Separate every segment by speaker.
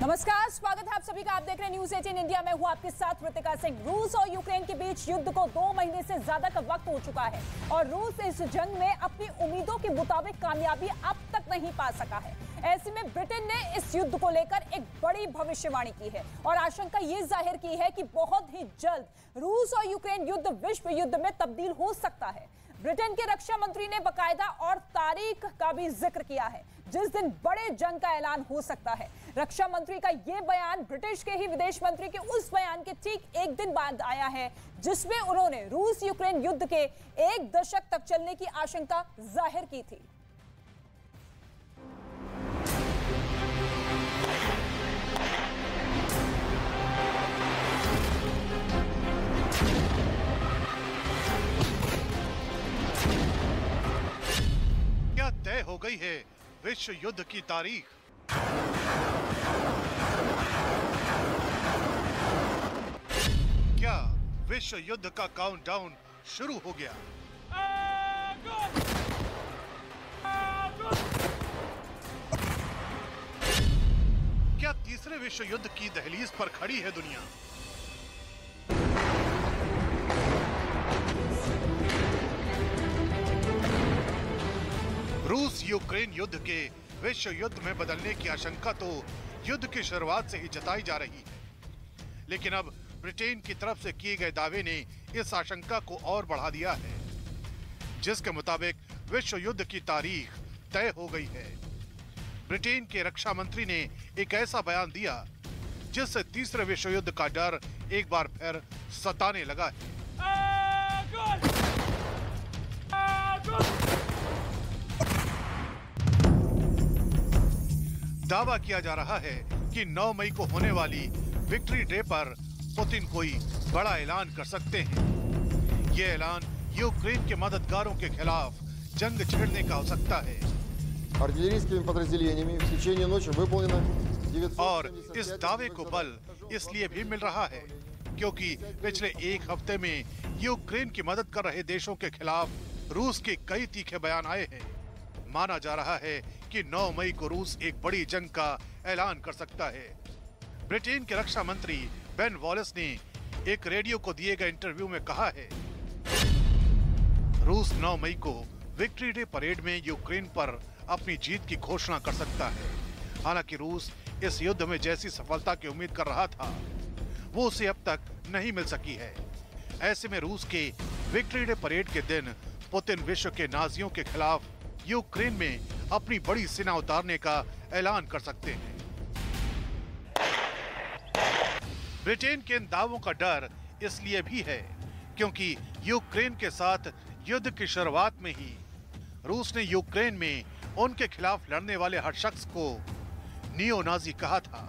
Speaker 1: नमस्कार, स्वागत है आप सभी का। आप देख रहे हैं न्यूज़ 18 इंडिया में। हूं आपके साथ ऋतिका सिंह। रूस और यूक्रेन के बीच युद्ध को 2 महीने से ज्यादा का वक्त हो चुका है और रूस इस जंग में अपनी उम्मीदों के मुताबिक कामयाबी अब तक नहीं पा सका है। ऐसे में ब्रिटेन ने इस युद्ध को लेकर एक बड़ी भविष्यवाणी की है और आशंका ये जाहिर की है कि बहुत ही जल्द रूस और यूक्रेन युद्ध विश्व युद्ध में तब्दील हो सकता है। ब्रिटेन के रक्षा मंत्री ने बकायदा और तारीख का भी जिक्र किया है जिस दिन बड़े जंग का ऐलान हो सकता है। रक्षा मंत्री का यह बयान ब्रिटिश के ही विदेश मंत्री के उस बयान के ठीक एक दिन बाद आया है जिसमें उन्होंने रूस यूक्रेन युद्ध के 1 दशक तक चलने की आशंका जाहिर की थी।
Speaker 2: क्या तय हो गई है विश्व युद्ध की तारीख? क्या विश्व युद्ध का काउंटडाउन शुरू हो गया? क्या तीसरे विश्व युद्ध की दहलीज पर खड़ी है दुनिया? रूस यूक्रेन युद्ध के विश्व युद्ध में बदलने की आशंका तो युद्ध की शुरुआत से ही जताई जा रही है, लेकिन अब ब्रिटेन की तरफ से किए गए दावे ने इस आशंका को और बढ़ा दिया है, जिसके मुताबिक विश्व युद्ध की तारीख तय हो गई है। ब्रिटेन के रक्षा मंत्री ने एक ऐसा बयान दिया जिससे तीसरे विश्व युद्ध का डर एक बार फिर सताने लगा है। दावा किया जा रहा है कि 9 मई को होने वाली विक्ट्री डे पर पुतिन कोई बड़ा ऐलान कर सकते हैं। ये ऐलान यूक्रेन के मददगारों के खिलाफ जंग छेड़ने का हो सकता है। और इस दावे को बल इसलिए भी मिल रहा है क्योंकि पिछले 1 हफ्ते में यूक्रेन की मदद कर रहे देशों के खिलाफ रूस के कई तीखे बयान आए हैं। माना जा रहा है कि 9 मई को रूस एक बड़ी जंग का ऐलान कर सकता है। ब्रिटेन के रक्षा मंत्री बेन वॉलेस ने एक रेडियो को दिए गए इंटरव्यू में कहा है, रूस 9 मई को विक्ट्री डे परेड में यूक्रेन पर अपनी जीत की घोषणा कर सकता है। हालांकि रूस इस युद्ध में जैसी सफलता की उम्मीद कर रहा था वो उसे अब तक नहीं मिल सकी है। ऐसे में रूस के विक्ट्री डे परेड के दिन पुतिन विश्व के नाजियों के खिलाफ यूक्रेन में अपनी बड़ी सेना उतारने का ऐलान कर सकते हैं। ब्रिटेन के इन दावों का डर इसलिए भी है क्योंकि यूक्रेन के साथ युद्ध की शुरुआत में ही रूस ने यूक्रेन में उनके खिलाफ लड़ने वाले हर शख्स को नियो नाजी कहा था।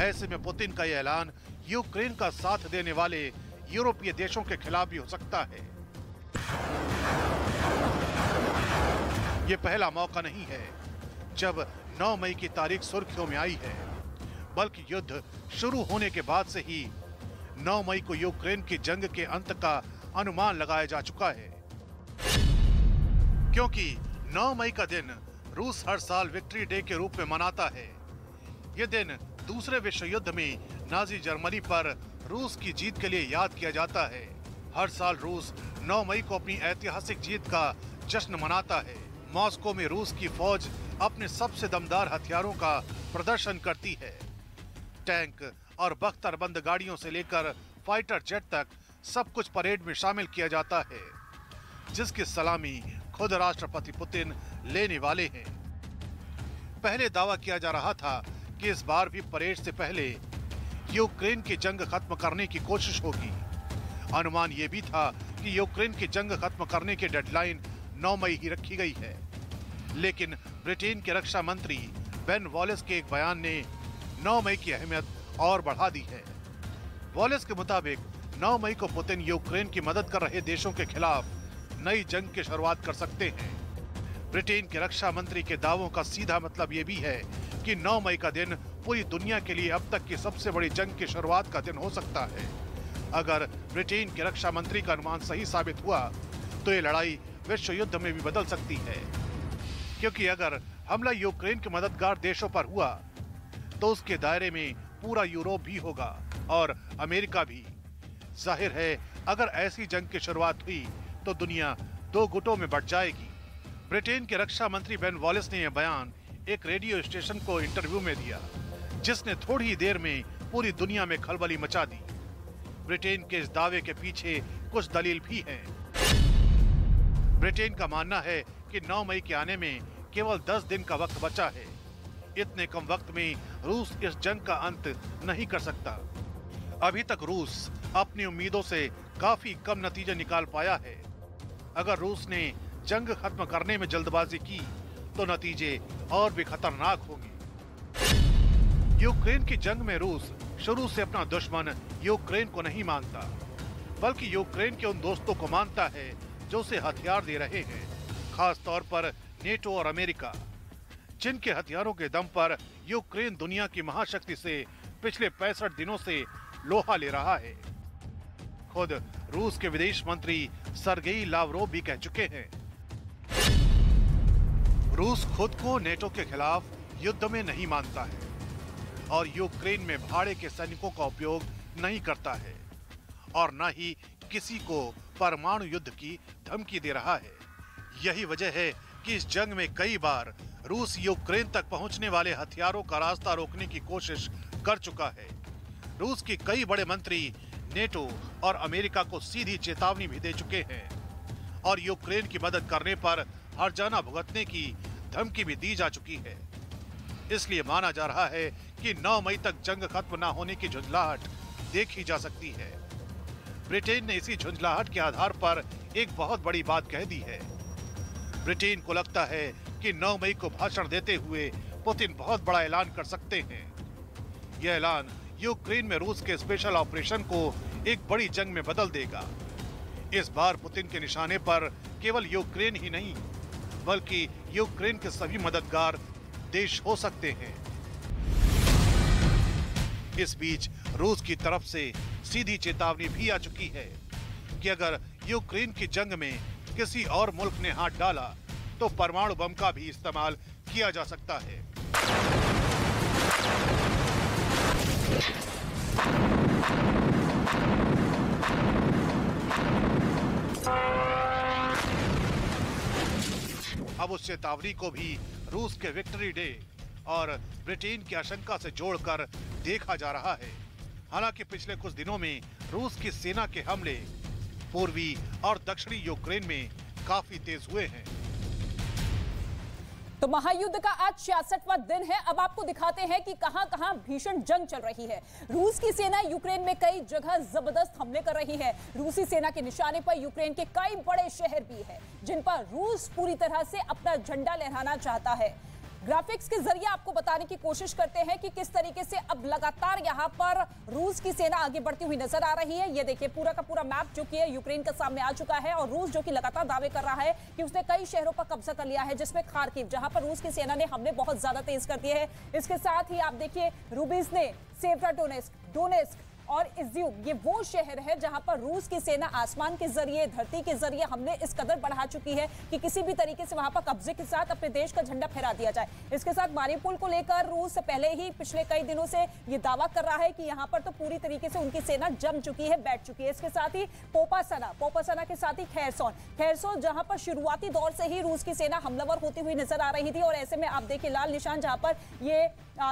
Speaker 2: ऐसे में पुतिन का यह ऐलान यूक्रेन का साथ देने वाले यूरोपीय देशों के खिलाफ भी हो सकता है। ये पहला मौका नहीं है जब 9 मई की तारीख सुर्खियों में आई है, बल्कि युद्ध शुरू होने के बाद से ही 9 मई को यूक्रेन की जंग के अंत का अनुमान लगाया जा चुका है। क्योंकि 9 मई का दिन रूस हर साल विक्ट्री डे के रूप में मनाता है। यह दिन दूसरे विश्व युद्ध में नाजी जर्मनी पर रूस की जीत के लिए याद किया जाता है। हर साल रूस 9 मई को अपनी ऐतिहासिक जीत का जश्न मनाता है। मॉस्को में रूस की फौज अपने सबसे दमदार हथियारों का प्रदर्शन करती है। टैंक और बख्तरबंद गाड़ियों से लेकर फाइटर जेट तक सब कुछ परेड में शामिल किया जाता है, जिसकी सलामी खुद राष्ट्रपति पुतिन लेने वाले हैं। पहले दावा किया जा रहा था कि इस बार भी परेड से पहले यूक्रेन की जंग खत्म करने की कोशिश होगी। अनुमान यह भी था कि यूक्रेन की जंग खत्म करने की डेडलाइन 9 मई ही रखी गई है, लेकिन ब्रिटेन के रक्षा मंत्री बेन वॉलेस के एक बयान ने 9 मई की अहमियत और बढ़ा दी है। वॉलेस के मुताबिक 9 मई को पुतिन यूक्रेन की मदद कर रहे देशों के खिलाफ नई जंग की शुरुआत कर सकते हैं। ब्रिटेन के रक्षा मंत्री के दावों का सीधा मतलब ये भी है कि 9 मई का दिन पूरी दुनिया के लिए अब तक की सबसे बड़ी जंग की शुरुआत का दिन हो सकता है। अगर ब्रिटेन के रक्षा मंत्री का अनुमान सही साबित हुआ तो ये लड़ाई विश्व युद्ध में भी बदल सकती है, क्योंकि अगर हमला यूक्रेन के मददगार देशों पर हुआ तो उसके दायरे में पूरा यूरोप भी होगा और अमेरिका भी। जाहिर है अगर ऐसी जंग की शुरुआत हुई तो दुनिया दो गुटों में बंट जाएगी। ब्रिटेन के रक्षा मंत्री बेन वॉलिस ने यह बयान एक रेडियो स्टेशन को इंटरव्यू में दिया, जिसने थोड़ी ही देर में पूरी दुनिया में खलबली मचा दी। ब्रिटेन के इस दावे के पीछे कुछ दलील भी हैं। ब्रिटेन का मानना है कि 9 मई के आने में केवल 10 दिन का वक्त बचा है। इतने कम वक्त में रूस इस जंग का अंत नहीं कर सकता। अभी तक रूस अपनी उम्मीदों से काफी कम नतीजे निकाल पाया है। अगर रूस ने जंग खत्म करने में जल्दबाजी की तो नतीजे और भी खतरनाक होंगे। यूक्रेन की जंग में रूस शुरू से अपना दुश्मन यूक्रेन को नहीं मानता, बल्कि यूक्रेन के उन दोस्तों को मानता है जो उसे हथियार दे रहे हैं, खास तौर पर नेटो और अमेरिका, जिनके हथियारों के दम पर यूक्रेन दुनिया की महाशक्ति से पिछले 65 दिनों से लोहा ले रहा है। खुद रूस के विदेश मंत्री सर्गेई लावरोव भी कह चुके हैं, रूस खुद को नेटो के खिलाफ युद्ध में नहीं मानता है और यूक्रेन में भाड़े के सैनिकों का उपयोग नहीं करता है और न ही किसी को परमाणु युद्ध की धमकी दे रहा है। यही वजह है कि इस जंग में कई बार रूस यूक्रेन तक पहुंचने वाले हथियारों का रास्ता रोकने की कोशिश कर चुका है। रूस के कई बड़े मंत्री नेटो और अमेरिका को सीधी चेतावनी भी दे चुके हैं और यूक्रेन की मदद करने पर हर्जाना भुगतने की धमकी भी दी जा चुकी है। इसलिए माना जा रहा है कि 9 मई तक जंग खत्म न होने की झुंझलाहट देखी जा सकती है। ब्रिटेन ने इसी झुंझलाहट के आधार पर एक बहुत बड़ी बात कह दी है। ब्रिटेन को लगता है कि 9 मई को भाषण देते हुए पुतिन बहुत बड़ा ऐलान कर सकते हैं। यह ऐलान यूक्रेन में रूस के स्पेशल ऑपरेशन को एक बड़ी जंग में बदल देगा। इस बार पुतिन के निशाने पर केवल यूक्रेन ही नहीं, बल्कि यूक्रेन के सभी मददगार देश हो सकते हैं। इस बीच रूस की तरफ से सीधी चेतावनी भी आ चुकी है कि अगर यूक्रेन की जंग में किसी और मुल्क ने हाथ डाला तो परमाणु बम का भी इस्तेमाल किया जा सकता है। अब उस चेतावनी को भी रूस के विक्ट्री डे और ब्रिटेन की आशंका से जोड़कर देखा जा रहा है। हालांकि पिछले कुछ दिनों में रूस की सेना के हमले पूर्वी और दक्षिणी यूक्रेन में काफी तेज हुए हैं।
Speaker 1: तो महायुद्ध का आज 66वां दिन है। अब आपको दिखाते हैं कि कहां-कहां भीषण जंग चल रही है। रूस की सेना यूक्रेन में कई जगह जबरदस्त हमले कर रही है। रूसी सेना के निशाने पर यूक्रेन के कई बड़े शहर भी हैं, जिन पर रूस पूरी तरह से अपना झंडा लहराना चाहता है। ग्राफिक्स के जरिए आपको बताने की कोशिश करते हैं कि किस तरीके से अब लगातार यहां पर रूस की सेना आगे बढ़ती हुई नजर आ रही है। ये देखिए पूरा का पूरा मैप जो कि है यूक्रेन का सामने आ चुका है और रूस जो कि लगातार दावे कर रहा है कि उसने कई शहरों पर कब्जा कर लिया है, जिसमें खार्किव, जहां पर रूस की सेना ने हमले बहुत ज्यादा तेज कर दिए हैं। इसके साथ ही आप देखिए रूबिस्ने, सेवराडोनेस्क और इज्यूम, ये वो शहर है जहां पर रूस की सेना आसमान के जरिए, धरती के जरिए हमले इस कदर बढ़ा चुकी है कि किसी भी तरीके से वहां पर कब्जे के साथ अपने देश का झंडा फहरा दिया जाए। इसके साथ मारिउपोल को लेकर रूस पहले ही पिछले कई दिनों से ये दावा कर रहा है कि यहां पर तो पूरी तरीके से उनकी सेना जम चुकी है, बैठ चुकी है। इसके साथ ही पोपासना के साथ ही खैरसोन, जहां पर शुरुआती दौर से ही रूस की सेना हमलावर होती हुई नजर आ रही थी और ऐसे में आप देखिए लाल निशान जहां पर ये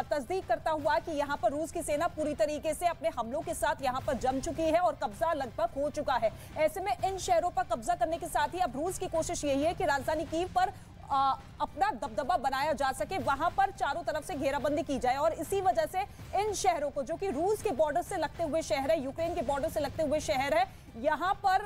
Speaker 1: तस्दीक करता हुआ कि यहां पर रूस की सेना पूरी तरीके से अपने हमलों के साथ यहां पर जम चुकी है और कब्जा लगभग हो चुका है। ऐसे में इन शहरों पर कब्जा करने के साथ ही अब रूस की कोशिश यही है कि राजधानी कीव पर अपना दबदबा बनाया जा सके, वहां पर चारों तरफ से घेराबंदी की जाए और इसी वजह से इन शहरों को, जो कि रूस के बॉर्डर से लगते हुए शहर है, यूक्रेन के बॉर्डर से लगते हुए शहर है, यहां पर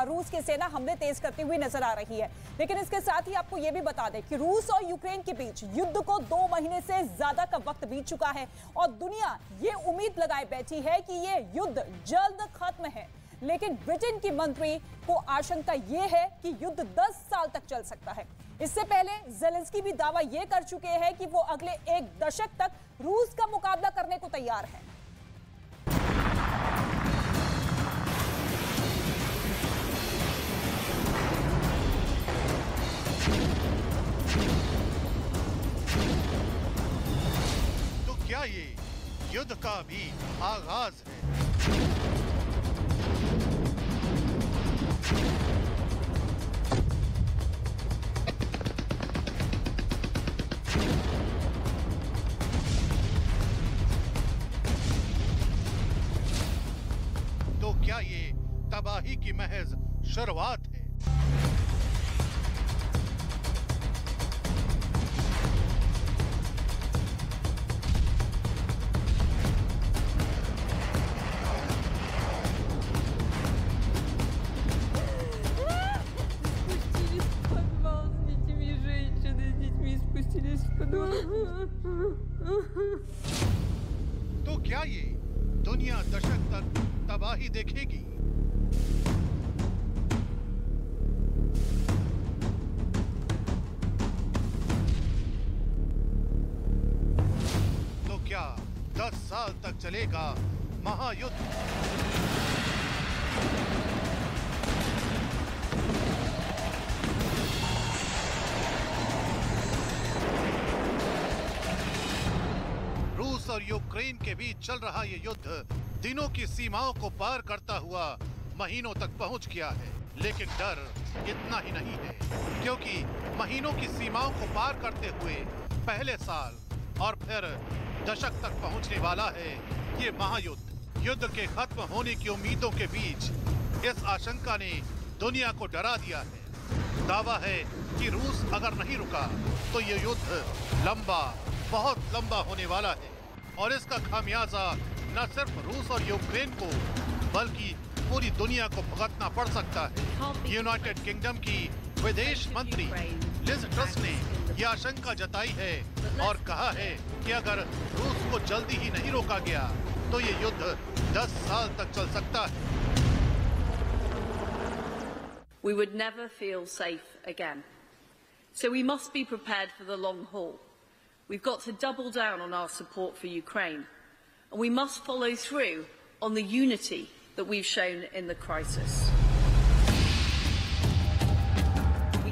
Speaker 1: रूस की सेना हमले तेज करती हुई नजर आ रही है। लेकिन इसके साथ ही आपको यह भी बता दें कि रूस और यूक्रेन के बीच युद्ध को 2 महीने से ज्यादा का वक्त बीत चुका है और दुनिया ये उम्मीद लगाए बैठी है कि ये युद्ध जल्द खत्म है। लेकिन ब्रिटेन की मंत्री को आशंका यह है कि युद्ध 10 साल तक चल सकता है। इससे पहले ज़ेलेंस्की भी दावा यह कर चुके हैं कि वो अगले 1 दशक तक रूस का मुकाबला करने को तैयार है।
Speaker 2: क्या ये युद्ध का भी आगाज है? तो क्या ये तबाही की महज शुरुआत है? तो क्या ये दुनिया दशक तक तबाही देखेगी? तो क्या 10 साल तक चलेगा महायुद्ध? रूस और यूक्रेन के बीच चल रहा ये युद्ध दिनों की सीमाओं को पार करता हुआ महीनों तक पहुंच गया है। लेकिन डर इतना ही नहीं है, क्योंकि महीनों की सीमाओं को पार करते हुए पहले साल और फिर दशक तक पहुंचने वाला है ये महायुद्ध। युद्ध के खत्म होने की उम्मीदों के बीच इस आशंका ने दुनिया को डरा दिया है। दावा है कि रूस अगर नहीं रुका तो ये युद्ध लंबा, बहुत लंबा होने वाला है और इसका खामियाजा न सिर्फ रूस और यूक्रेन को बल्कि पूरी दुनिया को भुगतना पड़ सकता है। यूनाइटेड किंगडम की विदेश मंत्री लिज ट्रस ने यह आशंका जताई है और कहा है कि अगर रूस को जल्दी ही नहीं रोका गया तो ये युद्ध 10 साल तक चल सकता है।
Speaker 3: We would never feel safe again. So we must be prepared for the long haul. We've got to double down on our support for Ukraine. And we must follow through on the unity that we've shown in the crisis.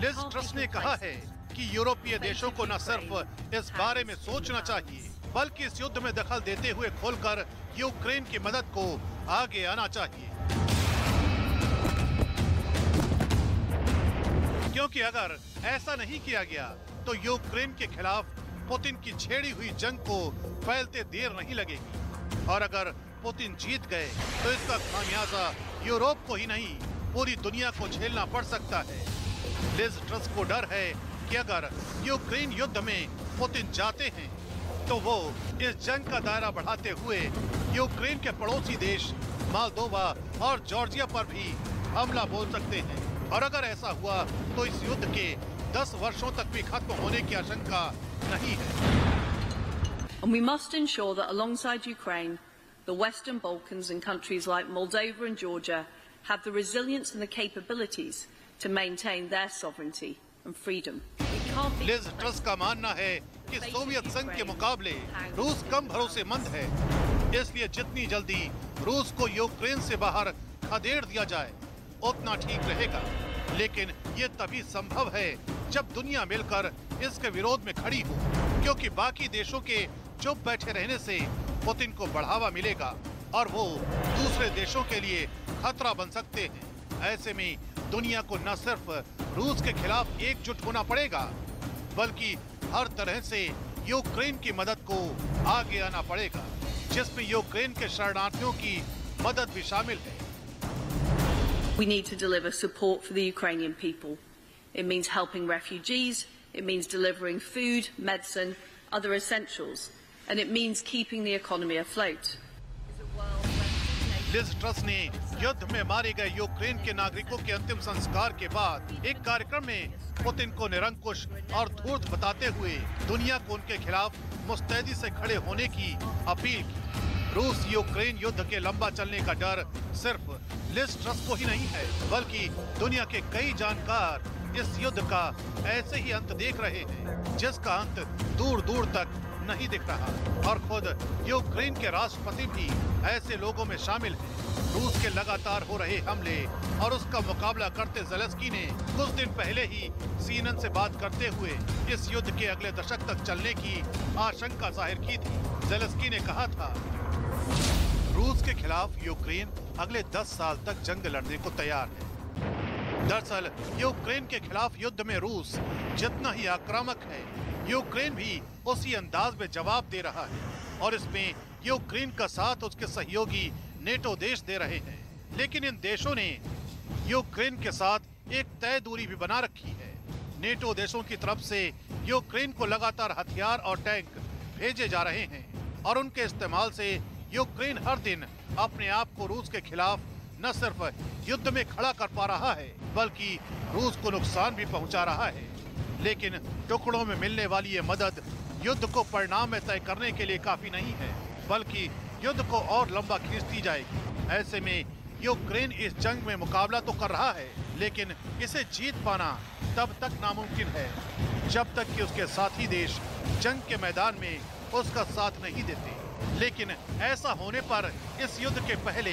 Speaker 2: Liz Truss ने कहा है कि यूरोपीय देशों को न सिर्फ इस बारे में सोचना चाहिए बल्कि इस युद्ध में दखल देते हुए खोलकर यूक्रेन की मदद को आगे आना चाहिए, क्योंकि अगर ऐसा नहीं किया गया तो यूक्रेन के खिलाफ पुतिन की छेड़ी हुई जंग को फैलते देर नहीं लगेगी और अगर पुतिन जीत गए तो इसका खामियाजा यूरोप को ही नहीं पूरी दुनिया को झेलना पड़ सकता है। लिज ट्रस को डर है कि अगर यूक्रेन युद्ध में पुतिन जाते हैं तो वो इस जंग का दायरा बढ़ाते हुए यूक्रेन के पड़ोसी देश मोल्दोवा और जॉर्जिया पर भी हमला बोल सकते हैं और अगर ऐसा हुआ तो इस युद्ध के 10 वर्षों तक भी खत्म होने की आशंका नहीं है।
Speaker 3: And we must ensure that alongside Ukraine, the Western Balkans and countries like Moldova and Georgia have the resilience and the capabilities to maintain their sovereignty and freedom.
Speaker 2: Liz Truss का मानना है कि सोवियत संघ के मुकाबले रूस कम भरोसेमंद है, इसलिए जितनी जल्दी रूस को यूक्रेन से बाहर खदेड़ दिया जाए उतना ठीक रहेगा। लेकिन ये तभी संभव है जब दुनिया मिलकर इसके विरोध में खड़ी हो, क्योंकि बाकी देशों के चुप बैठे रहने से पुतिन को बढ़ावा मिलेगा और वो दूसरे देशों के लिए खतरा बन सकते हैं। ऐसे में दुनिया को न सिर्फ रूस के खिलाफ एकजुट होना पड़ेगा बल्कि हर तरह से यूक्रेन की मदद को आगे आना पड़ेगा, जिसमें यूक्रेन के शरणार्थियों की मदद भी शामिल है।
Speaker 3: We need to deliver support for the Ukrainian people. It means helping refugees, it means delivering food, medicine, other essentials, and it means keeping the economy afloat.
Speaker 2: Liz Truss ने युद्ध में मारे गए यूक्रेन के नागरिकों के अंतिम संस्कार के बाद एक कार्यक्रम में पुतिन को निरंकुश और धूर्त बताते हुए दुनिया को उनके खिलाफ मुस्तैदी से खड़े होने की अपील की। रूस यूक्रेन युद्ध के लंबा चलने का डर सिर्फ लिज ट्रस को ही नहीं है बल्कि दुनिया के कई जानकार इस युद्ध का ऐसे ही अंत देख रहे हैं जिसका अंत दूर दूर तक नहीं दिख रहा और खुद यूक्रेन के राष्ट्रपति भी ऐसे लोगों में शामिल हैं। रूस के लगातार हो रहे हमले और उसका मुकाबला करते ज़ेलेंस्की ने कुछ दिन पहले ही CNN से बात करते हुए इस युद्ध के अगले दशक तक चलने की आशंका जाहिर की थी। ज़ेलेंस्की ने कहा था, रूस के खिलाफ यूक्रेन अगले 10 साल तक जंग लड़ने को तैयार है। दरअसल यूक्रेन के खिलाफ युद्ध में रूस जितना ही आक्रामक है, यूक्रेन भी उसी अंदाज में जवाब दे रहा है और इसमें यूक्रेन का साथ उसके सहयोगी नेटो देश दे रहे हैं। लेकिन इन देशों ने यूक्रेन के साथ एक तय दूरी भी बना रखी है। नेटो देशों की तरफ से यूक्रेन को लगातार हथियार और टैंक भेजे जा रहे हैं और उनके इस्तेमाल से यूक्रेन हर दिन अपने आप को रूस के खिलाफ न सिर्फ युद्ध में खड़ा कर पा रहा है, बल्कि रूस को नुकसान भी पहुंचा रहा है। लेकिन टुकड़ों में मिलने वाली ये मदद युद्ध को परिणाम में तय करने के लिए काफी नहीं है, बल्कि युद्ध को और लंबा खींचती जाएगी। ऐसे में यूक्रेन इस जंग में मुकाबला तो कर रहा है, लेकिन इसे जीत पाना तब तक नामुमकिन है जब तक कि उसके साथी देश जंग के मैदान में उसका साथ नहीं देते। लेकिन ऐसा होने पर इस युद्ध के पहले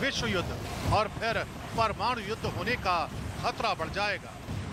Speaker 2: विश्व युद्ध और फिर परमाणु युद्ध होने का खतरा बढ़ जाएगा।